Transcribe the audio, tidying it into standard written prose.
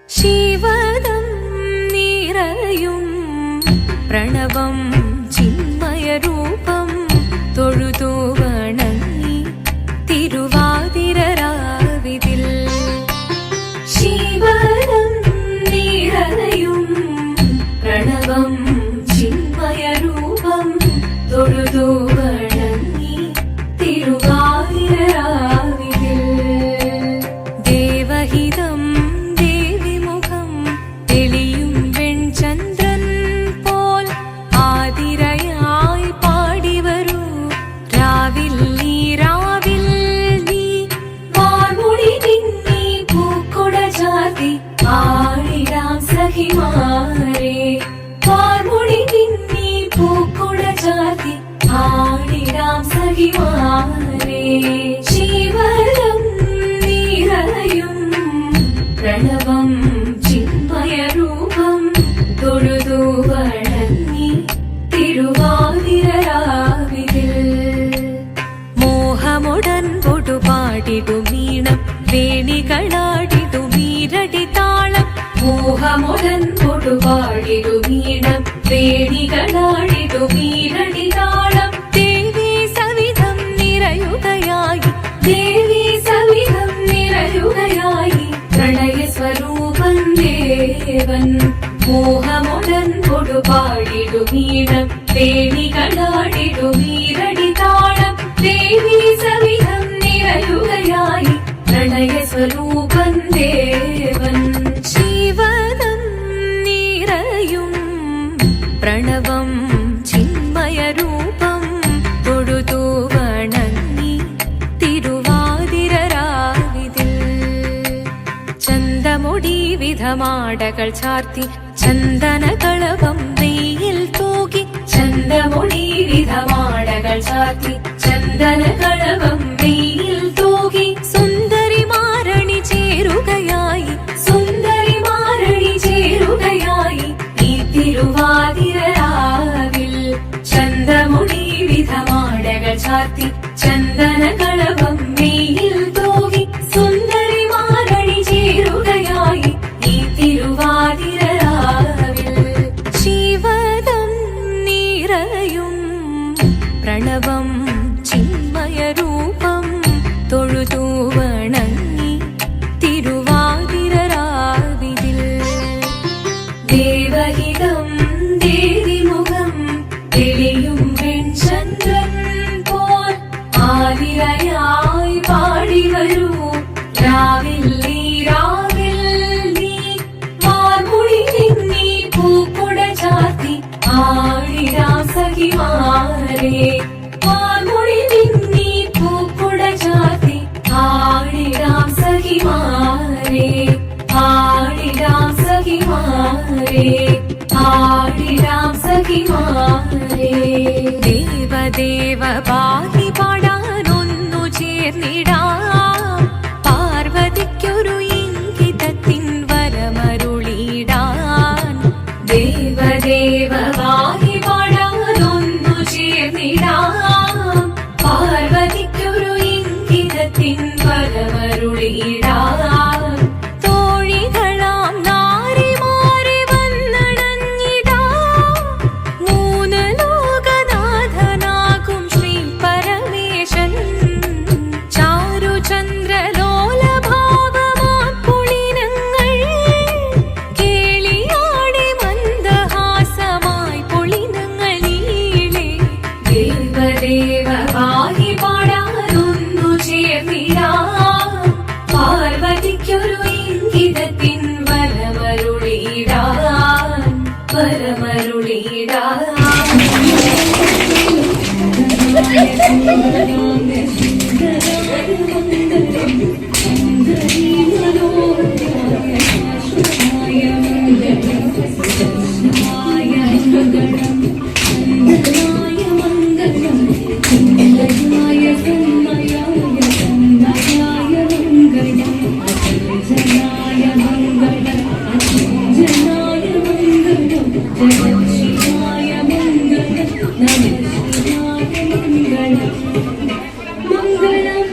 ശിവദം നിറയും പ്രണവം ചിന്മയരൂപം തൊഴുതു വണങ്ങി തിരുവാതിരരാവിതിൽ. ശിവദം നിറയും പ്രണവം ചിന്മയരൂപം തൊഴുതു വണങ്ങി തിരുവാതിരരാവിതിൽ. ദേവഹിതം ദേവിമുഖം തെളിയും വെൺചന്ദ്രൻ പോൽ ആതിരയായി പാടിവരൂ രാവിൽ നീ വാർമുടി നിന്നി പൂക്കുട ചാർത്തി ആടിടാം സഖിമാരെ. വാർമുടി നിന്നി പൂക്കുട ചാർത്തി ആടിടാം സഖിമാരെ. ശിവദം നിറയും പ്രണവം ചിന്മയരൂപം തൊഴുതു വണങ്ങി തിരുവാതിരരാവിതിൽ. മോഹമുടൻ പൊടുപാടിടുമീണം വേണികളാടിടുമീരടി താളം. മോഹമുടൻ പൊടുപാടിടുമീണം വേണികളാടിടുമീരടി താളം. ദേവി സവിധം നിറയുകയായി ദേവി സവിധം നിറയുകയായി പ്രണയസ്വരൂപൻ ദേവൻ. മോഹമുടൻ കൊടുപാടിടുമീണം വേണികളാടിടുമീരടി താളം. ദേവി സവിധം നിറയുകയായി പ്രണയസ്വരൂപൻ ദേവൻ. ശിവദം നിറയും പ്രണവം ചിന്മയരൂപം തൊഴുതു വണങ്ങി തിരുവാതിരരാവിതിൽ. ചന്തമുടി വിധമാടകൾ ചാർത്തി ചന്ദനകളഭം വെയിൽ തൂകി. ചന്തമുടി വിധമാടകൾ ചാർത്തി ചന്ദനകളഭം വെയിൽ തൂകി. സുന്ദരി മാരണി ചേരുകയായി സുന്ദരി മാരണി ചേരുകയായി ഈ തിരുവാതിരരാവിൽ. ചന്തമുടി വിധമാടകൾ ചാർത്തി ചന്ദനകളഭം വെയിൽ തൂകി. സുന്ദരി മാരണി ചേരുകയായി ഈ തിരുവാതിരരാവിൽ. ശിവദം നിറയും പ്രണവം ചിന്മയരൂപം തൊഴുതു വണങ്ങി തിരുവാതിരരാവിതിൽ. ദേവഹിതം ദേവിമുഖം തെളിയും വെൺചന്ദ്രൻ പോൽ ആതിരയായി പാടിവരൂ രാവിൽ നീ വാർമുടി നിന്നി പൂക്കുട ചാർത്തി ആടിടാം സഖിമാരെ. വാർമുടി നിന്നി പൂക്കുട ചാർത്തി ആടിടാം സഖിമാരെ. ആടിടാം സഖിമാരെ. ആടിടാം സഖിമാരെ. ദേവദേവ പാടി പാടാനൊന്നു ചേർന്നിടാം. പാർവതിക്കൊരു ഇംഗിതത്തിൻ വരമരുളിടാൻ. ദേവദേവ പാടി പാടാനൊന്നു ചേർന്നിടാം. പാർവതിക്കൊരു ഇംഗിതത്തിൻ വരമരുളിടാൻ. തോഴികളാം നാരിമാരെ വന്നണഞ്ഞിടാം. മൂന്ന് ലോകനാഥനാകും ശ്രീ പരമേശൻ. ചാരുചന്ദ്രലോലഭാവമാം പുളിനങ്ങൾ കേളിയാടി മന്ദഹാസമായി പുളിനങ്ങൾ നീളെ. ദേവദേവ പാടി പാടാനൊന്നു ചേർന്നിടാം. പാർവതിക്കൊരു ഇംഗിതത്തിൻ വരമരുളിടാൻ. വരമരുളിടാൻ. मंगलम